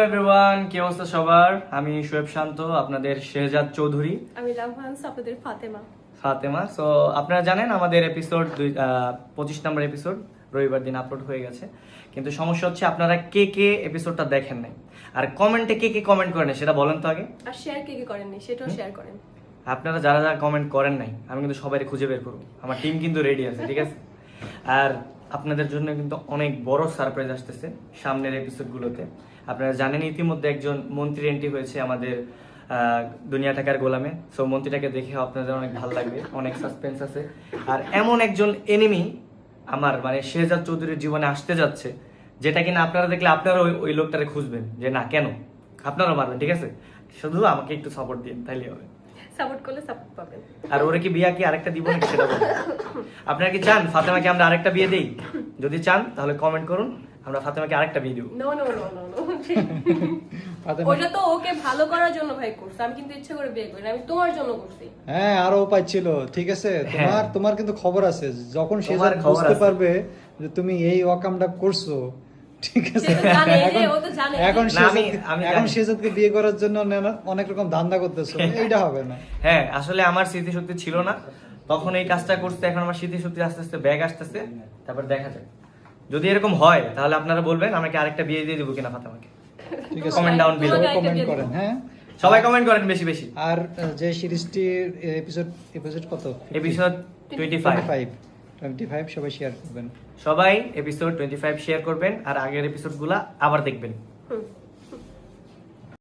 Everyone, কি অবস্থা সবার? আমি শোয়েব শান্ত, আপনাদের শেহজাদ চৌধুরী। আমি লাভান্স, আপনাদের ফাতেমা। সো আপনারা জানেন আমাদের এপিসোড 25 নম্বর এপিসোড রবিবার দিন আপলোড হয়ে গেছে, কিন্তু সমস্যা হচ্ছে আপনারা কে কে এপিসোডটা দেখেন নাই, আর কমেন্টে কে কে কমেন্ট করেন নাই সেটা বলেন তো আগে। আর শেয়ার কে করেননি সেটাও শেয়ার করেন। আপনারা যারা যারা কমেন্ট করেন নাই আমি কিন্তু সবাই খুঁজে বের করবো, আমার টিম কিন্তু রেডি আছে, ঠিক আছে? আর আপনাদের জন্য কিন্তু অনেক বড় সারপ্রাইজ আসতেছে সামনের এপিসোডগুলোতে। আপনারা জানেন ইতিমধ্যে একজন মন্ত্রী এন্ট্রি হয়েছে আমাদের দুনিয়া টাকার গোলামে। সো মন্ত্রীটাকে দেখে আপনাদের অনেক ভালো লাগবে, অনেক সাসপেন্স আছে। আর এমন একজন এনিমি আমার মানে শেহজাদ চৌধুরীর জীবনে আসতে যাচ্ছে, যেটা কিনা আপনারা দেখলে আপনারা ওই লোকটারে খুঁজবেন যে না কেন, আপনারাও মারবেন, ঠিক আছে? শুধু আমাকে একটু সাপোর্ট দিন, তাইলে হবে। সাপোর্ট করলে সাপোর্ট পাবেন। আর ওরে কি বিয়া কি আরেকটা দিব নাকি সেটা বলুন। আপনারা কি চান ফাতেমাকে আমরা আরেকটা বিয়ে দেই? যদি চান তাহলে কমেন্ট করুন, আমরা ফাতেমাকে আরেকটা বিয়ে দিব। No no no no no, ওটা তো ওকে ভালো করার জন্য ভাই করছে, আমি কিন্তু ইচ্ছে করে বিয়ে করি, আমি তোমার জন্য করছি। হ্যাঁ, আরো উপায় ছিল, ঠিক আছে? তোমার কিন্তু খবর আছে, যখন সে তোমার খবর বুঝতে আছে। পারবে যে তুমি এই ওয়াকামটা করছো, ঠিক আছে? সে তো জানে, এই যে ও তো জানে। এখন না, আমি জানি। শেজাদকে বিয়ে করার জন্য অনেক রকম ধান্দা করতেছো, এইটা হবে না। হ্যাঁ, আসলে আমার স্মৃতিশক্তি ছিল না তখন এই কাজটা করতে, এখন আমার স্মৃতিশক্তি আস্তে আস্তে ব্যাগ আসতেছে, তারপর দেখা যাক। যদি এরকম হয় তাহলে আপনারা বলবেন আমাকে আরেকটা বিয়ে দিয়ে দিব কিনা ফাতেমাকে। ঠিক আছে, কমেন্ট ডাউন বিলো, তোমাকে কমেন্ট একটা করেন। হ্যাঁ, সবাই কমেন্ট করেন বেশি বেশি। আর যে সিরিজটির এপিসোড কত? এপিসোড 25 25 সবাই শেয়ার করবেন। সবাই এপিসোড 25 শেয়ার করবেন আর আগের এপিসোডগুলো আবার দেখবেন।